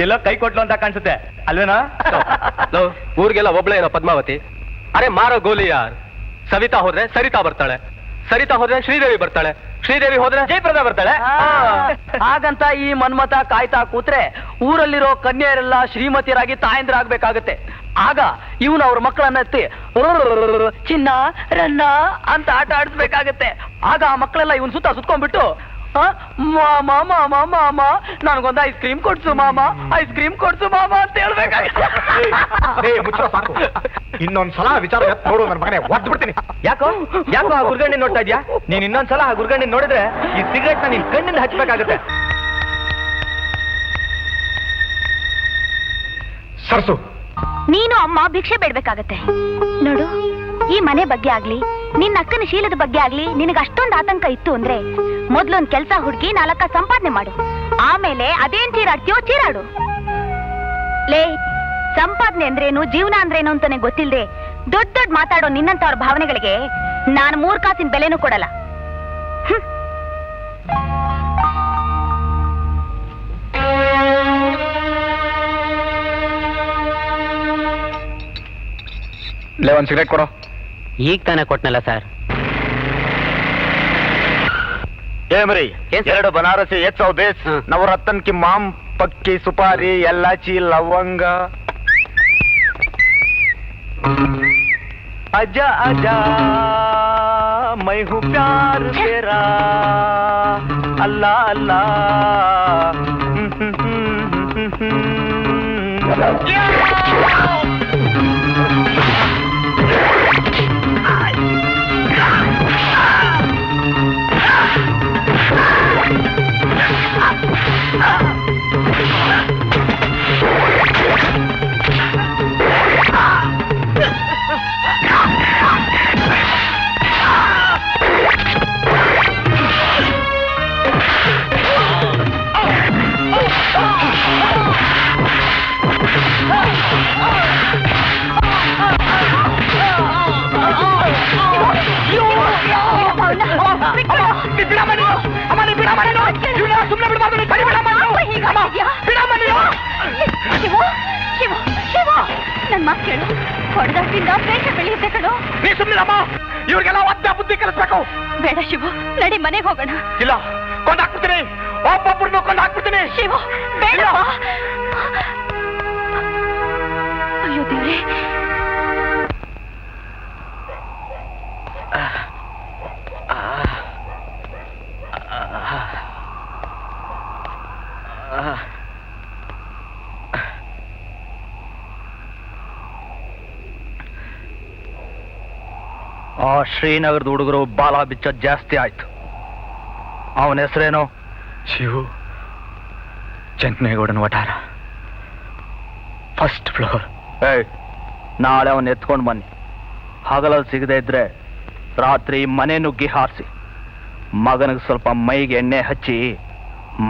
ಎಲ್ಲೋ ಕೈ ಕೊಟ್ಲು ಅಂತ ಕಾಣಿಸುತ್ತೆ ಅಲ್ವೇನಾ? ಊರಿಗೆಲ್ಲ ಒಬ್ಳೆ ಏನೋ ಪದ್ಮಾವತಿ. ಅರೆ ಮಾರೋ ಗೋಲಿ ಯಾರ್. ಸವಿತಾ ಹೋದ್ರೆ ಸರಿತಾ ಬರ್ತಾಳೆ, ಸರಿತಾ ಹೋದ್ರೆ ಶ್ರೀದೇವಿ ಬರ್ತಾಳೆ, ಶ್ರೀದೇವಿ ಹೋದ್ರೆ ಜಯಪ್ರದಾ ಬರ್ತಾಳೆ. ಹಾಗಂತ ಈ ಮನ್ಮತ ಕಾಯ್ತಾ ಕೂತ್ರೆ ಊರಲ್ಲಿರೋ ಕನ್ಯೆಯರೆಲ್ಲ ಶ್ರೀಮತಿಯರಾಗಿ ತಾಯಂದ್ರಾಗ್ಬೇಕಾಗತ್ತೆ. ಆಗ ಇವನು ಅವ್ರ ಮಕ್ಕಳನ್ನ ಎತ್ತಿ ಚಿನ್ನ ರನ್ನ ಅಂತ ಆಟ ಆಡಿಸ್ಬೇಕಾಗತ್ತೆ. ಆಗ ಆ ಮಕ್ಕಳೆಲ್ಲ ಇವನ್ ಸುತ್ಕೊಂಡ್ಬಿಟ್ಟು ಮಾಮ ಮಾಮ ಮಾಮ ನನಗೊಂದು ಐಸ್ ಕ್ರೀಮ್ ಕೊಡ್ಸು ಮಾಮ, ಐಸ್ ಕ್ರೀಮ್ ಕೊಡ್ಸು ಮಾಮ ಅಂತ ಹೇಳ್ಬೇಕಾಗತ್ತೆ. ಇನ್ನೊಂದ್ಸಲ ವಿಚಾರ ನೋಡು ನನ್ನ ಮಗನೇ ಒದ್ದು ಬಿಡ್ತೀನಿ. ಯಾಕೋ ಯಾಕೋ ಆ ಗುರ್ಗಣ್ಣಿ ನೋಡ್ತಾ ಇದ್ಯಾ? ನೀನ್ ಇನ್ನೊಂದ್ಸಲ ಆ ಗುರ್ಗಣ್ಣಿ ನೋಡಿದ್ರೆ ಈ ಸಿಗರೇಟ್ ನ ನಿನ್ ಕಣ್ಣಿಂದ ಹಚ್ಬೇಕಾಗತ್ತೆ. ಸರ್ಸು, ನೀನು ಅಮ್ಮ ಭಿಕ್ಷೆ ಬೇಡ್ಬೇಕಾಗತ್ತೆ. ನೋಡು, ಈ ಮನೆ ಬಗ್ಗೆ ಆಗ್ಲಿ ನಿನ್ನ ಅಕ್ಕನ ಶೀಲದ ಬಗ್ಗೆ ಆಗ್ಲಿ ನಿನಗೆ ಅಷ್ಟೊಂದು ಆತಂಕ ಇತ್ತು ಅಂದ್ರೆ ಮೊದ್ಲೊಂದ್ ಕೆಲ್ಸ ಹುಡುಕಿ 4 ಸಂಪಾದನೆ ಮಾಡು. ಆಮೇಲೆ ಅದೇನ್ ಚೀರಾಡ್ತೀಯೋ ಚೀರಾಡು. ಲೇ, ಸಂಪಾದನೆ ಅಂದ್ರೇನು ಜೀವನ ಅಂದ್ರೇನು ಅಂತಾನೆ ಗೊತ್ತಿಲ್ದೆ ದೊಡ್ಡ ದೊಡ್ಡ ಮಾತಾಡೋ ನಿನ್ನಂತವ್ರ ಭಾವನೆಗಳಿಗೆ ನಾನು 3 ಕಾಸಿನ ಬೆಲೆನೂ ಕೊಡಲ್ಲ. ಒಂದ್ ಸಿಗರೇಟ್ ಕೊಡೋ. ಈಗ ತಾನೇ ಕೊಟ್ನಲ್ಲ ಸರ್. ಮರಿ 2 ಬನಾರಸಿ 100 ಬೇಸ್ ನವರತ್ನ ಕಿ ಮಾಮ್ ಪಕ್ಕಿ ಸುಪಾರಿ ಎಲ್ಲಾಚಿ ಲವಂಗ. ಅಜ್ಜಾ ಅಜ್ಜಾ ಮೈ ಹೂ ಪ್ಯಾರ್ ತೇರಾ ಅಲ್ಲಾ ಅಲ್ಲಾ. ನನ್ ಮಕ್ಕಳು ಹೊಡೆದಾಟಿಂದ ಬೇಗ ಬೆಳೆಯುತ್ತೆ ಕಣೋ. ನೀ ಸುಮ್ಮನಿರಮ್ಮ, ಇವ್ರಿಗೆಲ್ಲ ಒದ್ದೆ ಬುದ್ಧಿ ಕಲಿಸ್ಬೇಕು. ಬೇಡ ಶಿವು, ನಡಿ ಮನೆಗೆ ಹೋಗೋಣ. ಇಲ್ಲ, ಕೊಂದಾಕ್ಬಿಡ್ತೀನಿ, ಒಬ್ಬೊಬ್ಬರನ್ನು ಕೊಂದಾಕ್ಬಿಡ್ತೀನಿ. ಶಿವು ಬೇಡ. ಅಯ್ಯೋ ದೇವ್ರೆ. ಆ ಶ್ರೀನಗರದ ಹುಡುಗರು ಬಾಲ ಬಿಚ್ಚೋದ್ ಜಾಸ್ತಿ ಆಯ್ತು. ಅವನ ಹೆಸರೇನು? ಶಿವು, ಚಂಕನೇಗೌಡನ ವಠಾರ, 1st ಫ್ಲೋರ್. ನಾಳೆ ಅವನ್ ಎತ್ಕೊಂಡು ಬನ್ನಿ. ಹಗಲಲ್ಲಿ ಸಿಗದೆ ಇದ್ರೆ ರಾತ್ರಿ ಮನೆ ನುಗ್ಗಿ ಹಾರಿಸಿ ಮಗನಿಗೆ ಸ್ವಲ್ಪ ಮೈಗೆ ಎಣ್ಣೆ ಹಚ್ಚಿ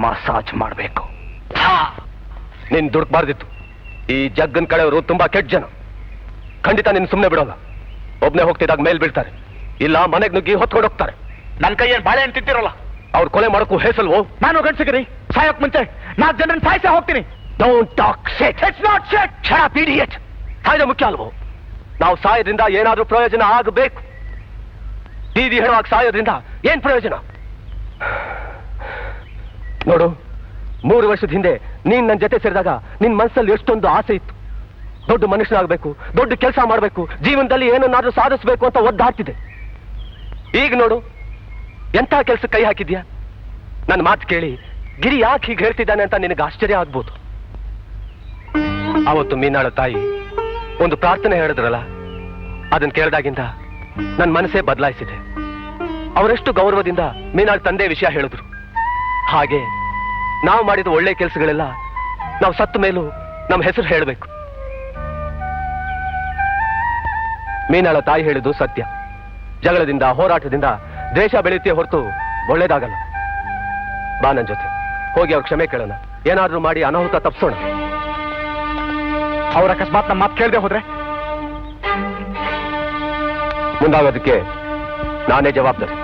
ಮಸಾಜ್ ಮಾಡಬೇಕು. ನೀನ್ ದುಡ್ಕಬಾರ್ದಿತ್ತು. ಈ ಜಗ್ಗನ್ ಕಡೆಯವರು ತುಂಬಾ ಕೆಟ್ಟ ಜನ. ಖಂಡಿತ ನಿನ್ ಸುಮ್ಮನೆ ಬಿಡೋಲ್ಲ. ಒಬ್ನೇ ಹೋಗ್ತಿದ್ದಾಗ ಮೇಲ್ ಬೀಳ್ತಾರೆ, ಇಲ್ಲ ಮನೆಗ್ ನುಗ್ಗಿ ಹೊತ್ಕೊಂಡು ಹೋಗ್ತಾರೆ. ನನ್ನ ಕೈಯೇನು ಬಾಳೆಹಣ್ಣು ತಿಂತಿರೋಲ್ಲ. ಅವ್ರು ಕೊಲೆ ಮಾಡಕ್ಕೂ ಹೇಸಲ್ವೋ? ನಾನು ಗಂಡಸಿಗರಿ ಸಾಯೋಕ್ ಮುಂಚೆ 4 ಜನರನ್ನ ಸಾಯಿಸೇ ಹೋಗ್ತೀನಿ. Don't talk shit. It's not shit. Shut up idiot. ಸಾಯೋದು ಮುಖ್ಯ ಅಲ್ವೋ? ನಾವು ಸಾಯೋದ್ರಿಂದ ಏನಾದ್ರೂ ಪ್ರಯೋಜನ ಆಗಬೇಕು. ಬೀದಿ ಹೆಣವಾಗಿ ಸಾಯೋದ್ರಿಂದ ಏನ್ ಪ್ರಯೋಜನ? ನೋಡು, 3 ವರ್ಷದ ಹಿಂದೆ ನೀನ್ ನನ್ನ ಜೊತೆ ಸೇರಿದಾಗ ನಿನ್ ಮನಸ್ಸಲ್ಲಿ ಎಷ್ಟೊಂದು ಆಸೆ ಇತ್ತು. ದೊಡ್ಡ ಮನುಷ್ಯನಾಗಬೇಕು, ದೊಡ್ಡ ಕೆಲಸ ಮಾಡಬೇಕು, ಜೀವನದಲ್ಲಿ ಏನನ್ನಾದ್ರೂ ಸಾಧಿಸಬೇಕು ಅಂತ ಒದ್ದಾಡ್ತಿದೆ. ಈಗ ನೋಡು, ಎಂಥ ಕೆಲಸ ಕೈ ಹಾಕಿದ್ಯಾ. ನನ್ನ ಮಾತು ಕೇಳಿ ಗಿರಿ ಯಾಕೆ ಹೀಗೆ ಹೇಳ್ತಿದ್ದಾನೆ ಅಂತ ನಿನಗೆ ಆಶ್ಚರ್ಯ ಆಗ್ಬೋದು. ಅವತ್ತು ಮೀನಾಳ ತಾಯಿ ಒಂದು ಪ್ರಾರ್ಥನೆ ಹೇಳಿದ್ರಲ್ಲ, ಅದನ್ನ ಕೇಳಿದಾಗಿಂದ ನನ್ನ ಮನಸ್ಸೇ ಬದಲಾಯಿಸಿದೆ. ಅವರೆಷ್ಟು ಗೌರವದಿಂದ ಮೀನಾಳ್ ತಂದೆ ವಿಷಯ ಹೇಳಿದ್ರು. ಹಾಗೆ ನಾವು ಮಾಡಿದ ಒಳ್ಳೆ ಕೆಲಸಗಳೆಲ್ಲ ನಾವು ಸತ್ತ ಮೇಲೂ ನಮ್ಮ ಹೆಸರು ಹೇಳಬೇಕು. ಮೀನಾಳ ತಾಯಿ ಹೇಳಿದ್ದು ಸತ್ಯ. ಜಗಳದಿಂದ, ಹೋರಾಟದಿಂದ ದ್ವೇಷ ಬೆಳೆಯುತ್ತೆ ಹೊರತು ಒಳ್ಳೇದಾಗಲ್ಲ. ಬಾ ನನ್ನ ಜೊತೆ ಹೋಗಿ ಅವ್ರ ಕ್ಷಮೆ ಕೇಳೋಣ. ಏನಾದ್ರೂ ಮಾಡಿ ಅನಾಹುತ ತಪ್ಪಿಸೋಣ. ಅವ್ರ ಅಕಸ್ಮಾತ್ ನಮ್ಮ ಮಾತು ಕೇಳದೆ ಹೋದ್ರೆ ಮುಂದಾಗೋದಕ್ಕೆ ನಾನೇ ಜವಾಬ್ದಾರಿ.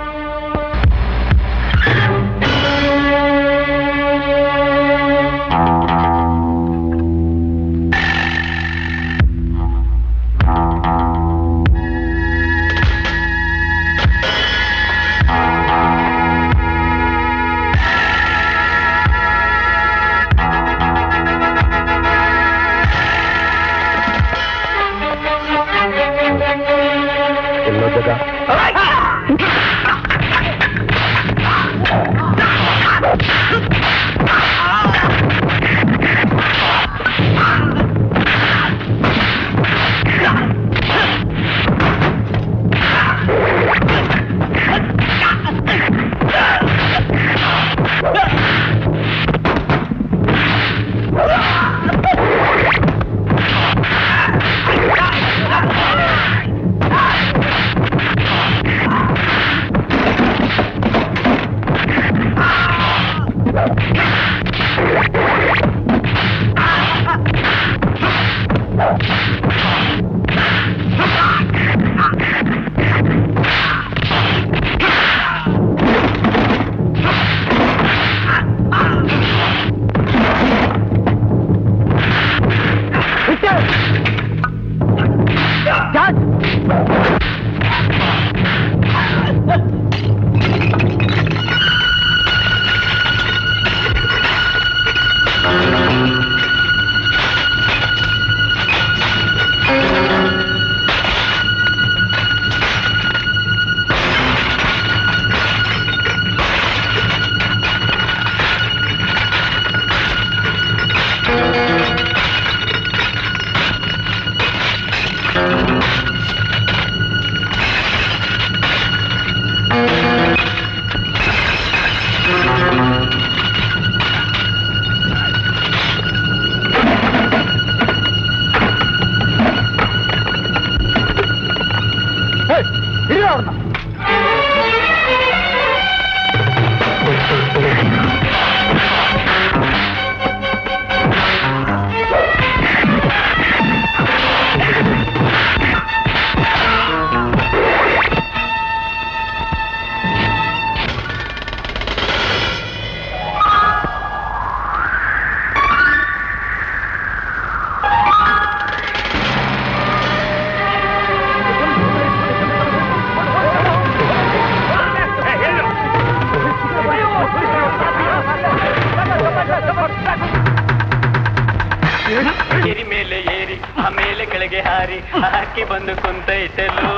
ಹಾರಿ ಹಾಕಿ ಬಂದು ಕುಂತೈತೆಲ್ಲೋ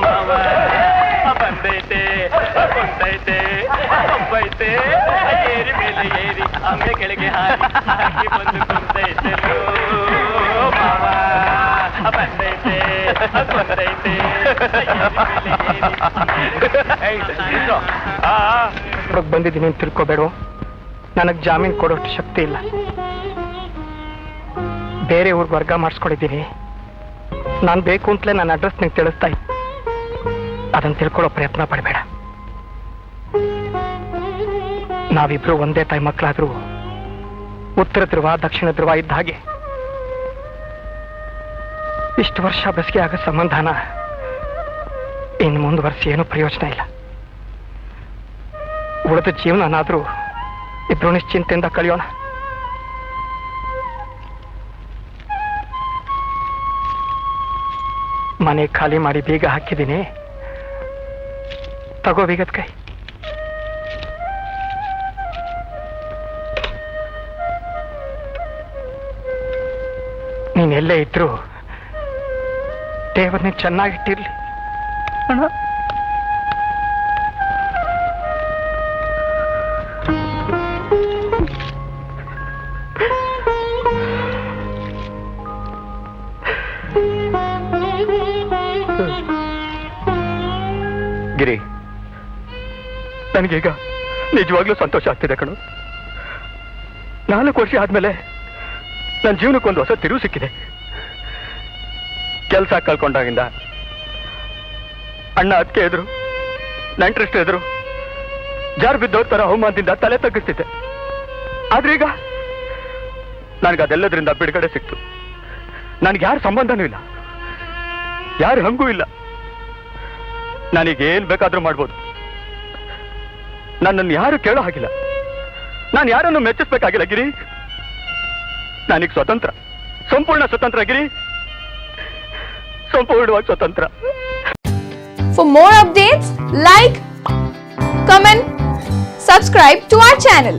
ಮಾವ ಬಂದೈತೆ ಕುಂತೈತೆ ಒಬ್ಬೈತೆ ಏರಿ ಮೇಲೆ ಏರಿ ಅಂಬೆ ಕೆಳಗೆ ಹಾರಿ ಹಾಕಿ ಬಂದು ಕುಂತೈತೆಲ್ಲೋ ಮಾವ ಬಂದೈತೆ ಕುಂತೈತೆ ಬಂದಿದ್ದೀನಿ ಅಂತ ತಿಳ್ಕೊಬೇಡ. ನನಗೆ ಜಾಮೀನು ಕೊಡೋಷ್ಟು ಶಕ್ತಿ ಇಲ್ಲ. ಬೇರೆ ಊರಿಗೆ ವರ್ಗ ಮಾಡಿಸ್ಕೊಂಡಿದ್ದೀನಿ. ನಾನು ಬೇಕು ಅಂತಲೇ ನನ್ನ ಅಡ್ರೆಸ್ ನಿಂಗೆ ತಿಳಿಸ್ತಾ ಇದ್ದೆ. ಅದನ್ನು ತಿಳ್ಕೊಳ್ಳೋ ಪ್ರಯತ್ನ ಪಡಬೇಡ. ನಾವಿಬ್ರು ಒಂದೇ ತಾಯಿ ಮಕ್ಕಳಾದ್ರೂ ಉತ್ತರ ಧ್ರುವ ದಕ್ಷಿಣ ಧ್ರುವ ಇದ್ದ ಹಾಗೆ ಇಷ್ಟು ವರ್ಷ ಬೆಸಿಗೆ ಆಗೋ ಸಂಬಂಧನ ಇನ್ನು ಮುಂದುವರಿಸಿ ಏನೂ ಪ್ರಯೋಜನ ಇಲ್ಲ. ಉಳಿದ ಜೀವನನಾದ್ರೂ ಇಬ್ರು ನಿಶ್ಚಿಂತೆಯಿಂದ ಕಳೆಯೋಣ. ಮನೆ ಖಾಲಿ ಮಾಡಿ ಬೀಗ ಹಾಕಿದ್ದೀನಿ. ತಗೋ ಬೀಗದ ಕೈ. ನೀನೆಲ್ಲೇ ಇದ್ರು ದೇವರನ್ನ ಚೆನ್ನಾಗಿಟ್ಟಿರ್ಲಿ. ಗಿರಿ, ನನಗೀಗ ನಿಜವಾಗ್ಲೂ ಸಂತೋಷ ಆಗ್ತಿದೆ ಕಣು. 4 ವರ್ಷ ಆದ್ಮೇಲೆ ನನ್ನ ಜೀವನಕ್ಕೊಂದು ಹೊಸ ತಿರುವು ಸಿಕ್ಕಿದೆ. ಕೆಲಸ ಕಳ್ಕೊಂಡಾಗಿಂದ ಅಣ್ಣ ಅದಕ್ಕೆ ಎದುರು, ನೆಂಟ್ರೆಸ್ಟ್ ಎದುರು ಜಾರು ಬಿದ್ದವ್ರ ತರ ಅವಮಾನದಿಂದ ತಲೆ ತಗ್ಗಿಸ್ತಿದ್ದೆ. ಆದ್ರೆ ಈಗ ನನಗದೆಲ್ಲದ್ರಿಂದ ಬಿಡುಗಡೆ ಸಿಕ್ತು. ನನಗೆ ಯಾರ ಸಂಬಂಧನೂ ಇಲ್ಲ, ಯಾರು ಹಂಗೂ ಇಲ್ಲ. ನನಗೇನ್ ಬೇಕಾದ್ರೂ ಮಾಡ್ಬೋದು. ನನ್ನನ್ನು ಯಾರು ಕೇಳೋ ಹಾಗಿಲ್ಲ. ನಾನು ಯಾರನ್ನು ಮೆಚ್ಚಿಸ್ಬೇಕಾಗಿಲ್ಲ ಗಿರಿ. ನನಗೆ ಸ್ವತಂತ್ರ, ಸಂಪೂರ್ಣ ಸ್ವತಂತ್ರ ಗಿರಿ, ಸಂಪೂರ್ಣವಾಗಿ ಸ್ವತಂತ್ರ. For more updates, like, comment, subscribe to our channel.